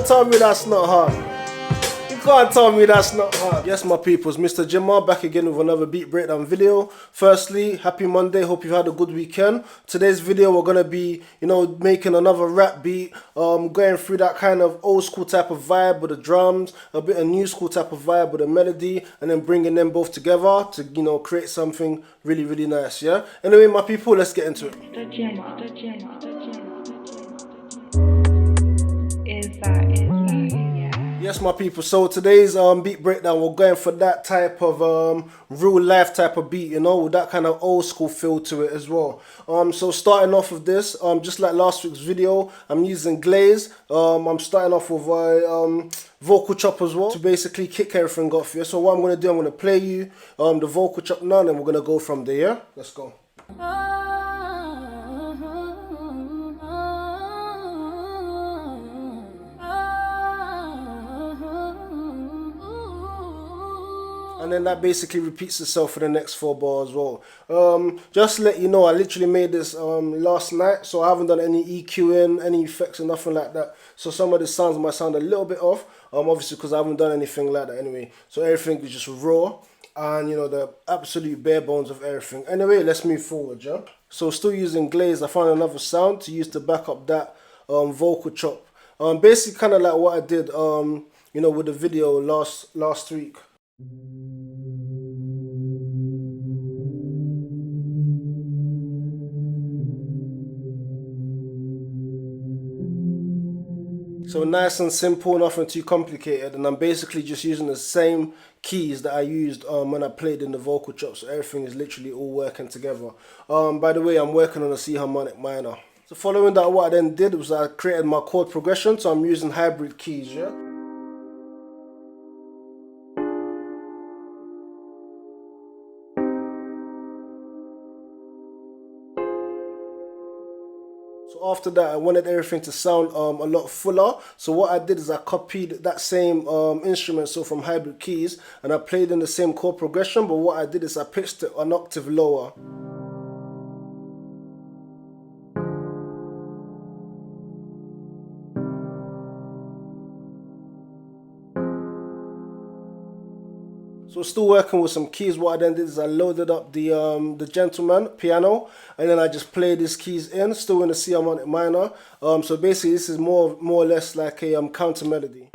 can't tell me that's not hard. You can't tell me that's not hard. Yes, my peoples, Mr. Jimmer back again with another beat breakdown video. Firstly, happy Monday. Hope you've had a good weekend. Today's video we're gonna be, making another rap beat. Going through that kind of old school type of vibe with the drums, a bit of new school type of vibe with the melody, and then bringing them both together to create something really, really nice. Yeah. Anyway, my people, let's get into it. Yes, my people, so today's beat breakdown, we're going for that type of real life type of beat, with that kind of old school feel to it as well. So starting off with this, just like last week's video, I'm using glaze. I'm starting off with a vocal chop as well to basically kick everything off here. So what I'm going to do, I'm going to play you the vocal chop now, and then we're going to go from there. Yeah? Let's go. And then that basically repeats itself for the next 4 bars as well. Just to let you know, I literally made this last night, so I haven't done any EQing, any effects or nothing like that. So some of the sounds might sound a little bit off, obviously because I haven't done anything like that anyway. So everything is just raw and the absolute bare bones of everything. Anyway, let's move forward, yeah? So still using glaze, I found another sound to use to back up that vocal chop. Basically kind of like what I did with the video last week. So nice and simple, nothing too complicated, and I'm basically just using the same keys that I used when I played in the vocal chop, so everything is literally all working together. By the way, I'm working on a C harmonic minor. So following that, what I then did was I created my chord progression, so I'm using hybrid keys, yeah? So after that, I wanted everything to sound a lot fuller. So what I did is I copied that same instrument, so from hybrid keys, and I played in the same chord progression, but what I did is I pitched it an octave lower. So still working with some keys, what I then did is I loaded up the gentleman piano, and then I just played these keys in, still in the C harmonic minor. So basically this is more or less like a counter melody.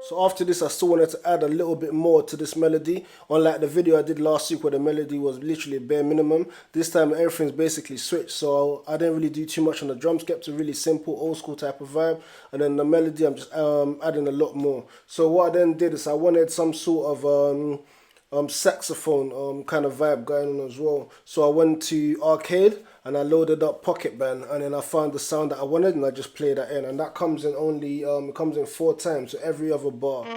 So after this, I still wanted to add a little bit more to this melody. Unlike the video I did last week where the melody was literally bare minimum, this time everything's basically switched. So I didn't really do too much on the drums, kept a really simple old school type of vibe. And then the melody, I'm just adding a lot more. So what I then did is I wanted some sort of saxophone kind of vibe going on as well. So I went to Arcade and I loaded up Pocket Band, and then I found the sound that I wanted and I just played that in, and that comes in only it comes in 4 times, so every other bar. So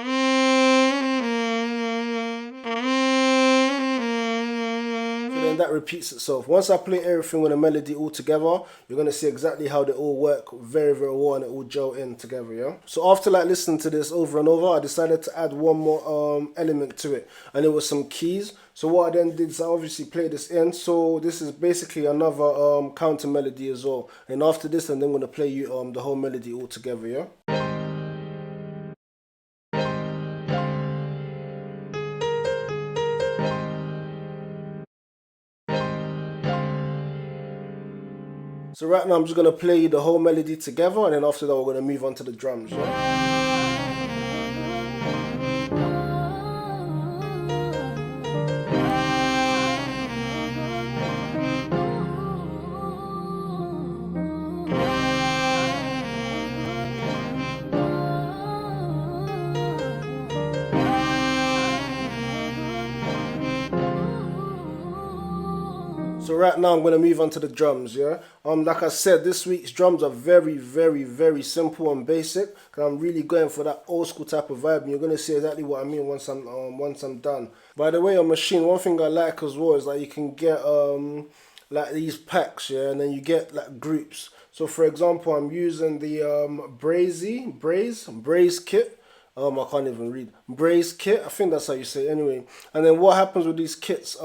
then that repeats itself. Once I play everything with a melody all together, you're going to see exactly how they all work very, very well, and it all gel in together, yeah? So after listening to this over and over, I decided to add one more element to it, and it was some keys. So what I then did is I obviously played this in, so this is basically another counter melody as well. And after this, I'm then going to play you the whole melody all together, yeah? So right now I'm just going to play the whole melody together, and then after that we're going to move on to the drums, yeah? So right now I'm going to move on to the drums, yeah? Like I said, this week's drums are very, very, very simple and basic, because I'm really going for that old school type of vibe, and you're going to see exactly what I mean once I'm done. By the way, on Maschine, one thing I like as well is that you can get like these packs, yeah, and then you get like groups. So for example, I'm using the Braze kit. I can't even read. Braze kit, I think that's how you say it anyway. And then what happens with these kits,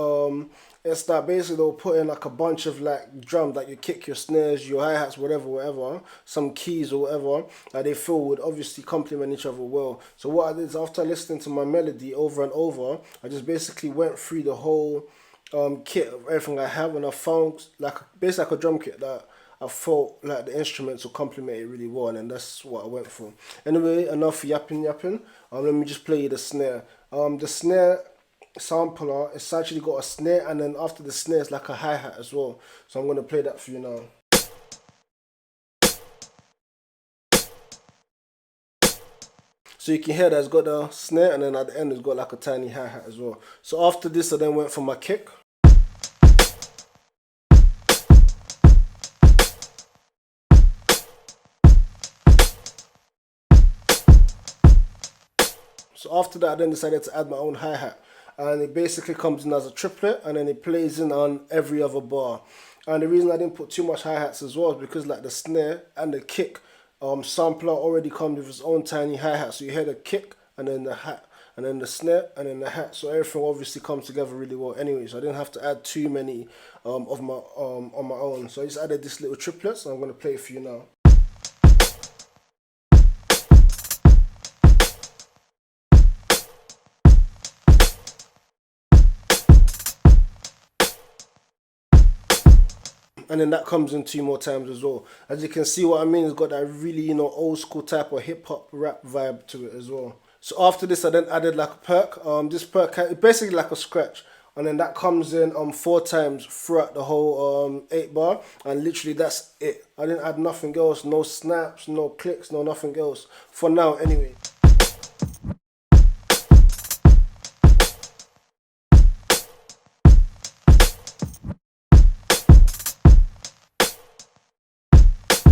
it's that basically they'll put in like a bunch of like drums, like your kick, your snares, your hi-hats, whatever, some keys or whatever, that they feel would obviously complement each other well. So what I did is, after listening to my melody over and over, I just basically went through the whole kit of everything I have, and I found like basically like a drum kit that I felt like the instruments will complement it really well, and that's what I went for. Anyway, enough yapping. Let me just play you the snare. The snare sampler, it's actually got a snare, and then after the snare it's like a hi-hat as well. So I'm going to play that for you now. So you can hear that it's got a snare, and then at the end it's got like a tiny hi-hat as well. So after this I then went for my kick. So after that I then decided to add my own hi-hat. And it basically comes in as a triplet, and then it plays in on every other bar. And the reason I didn't put too much hi-hats as well is because like the snare and the kick sampler already comes with its own tiny hi-hat. So you hear the kick and then the hat, and then the snare and then the hat. So everything obviously comes together really well anyway. So I didn't have to add too many of my on my own. So I just added this little triplet, so I'm going to play it for you now. And then that comes in 2 more times as well. As you can see, what I mean, it's got that really, you know, old school type of hip hop rap vibe to it as well. So after this I then added like a perk. This perk is basically like a scratch, and then that comes in 4 times throughout the whole 8 bar, and literally that's it. I didn't add nothing else, no snaps, no clicks, no nothing else for now anyway.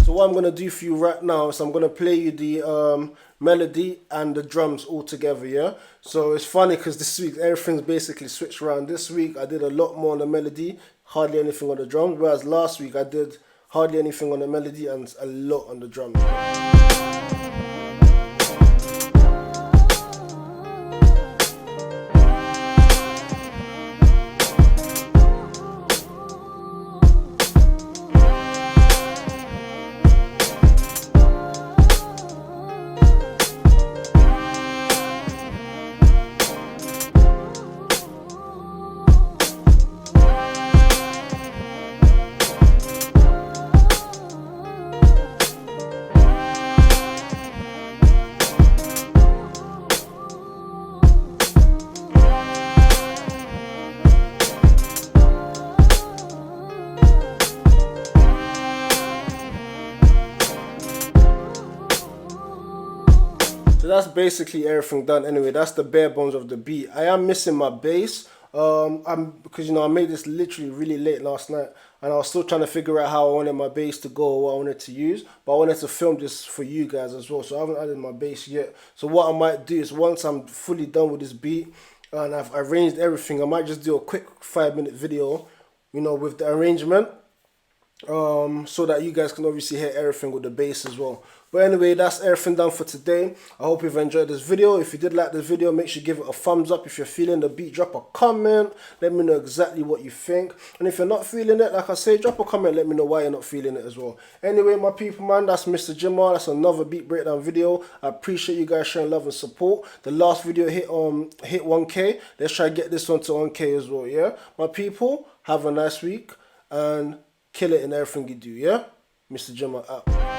So what I'm going to do for you right now is I'm going to play you the melody and the drums all together, yeah? So it's funny because this week everything's basically switched around. This week I did a lot more on the melody, hardly anything on the drums, whereas last week I did hardly anything on the melody and a lot on the drums. So that's basically everything done anyway. That's the bare bones of the beat. I am missing my bass because, you know, I made this literally really late last night, and I was still trying to figure out how I wanted my bass to go, what I wanted to use, but I wanted to film this for you guys as well, so I haven't added my bass yet. So what I might do is, once I'm fully done with this beat and I've arranged everything, I might just do a quick 5-minute video, you know, with the arrangement, so that you guys can obviously hear everything with the bass as well. But anyway, that's everything done for today. I hope you've enjoyed this video. If you did like this video, make sure you give it a thumbs up. If you're feeling the beat, drop a comment, let me know exactly what you think. And if you're not feeling it, like I say, drop a comment, let me know why you're not feeling it as well. Anyway, my people, man, that's Mr. Jimmer. That's another beat breakdown video. I appreciate you guys showing love and support. The last video hit 1K. Let's try to get this one to 1K as well, yeah? My people, have a nice week and kill it in everything you do, yeah? Mr. Jimmer out.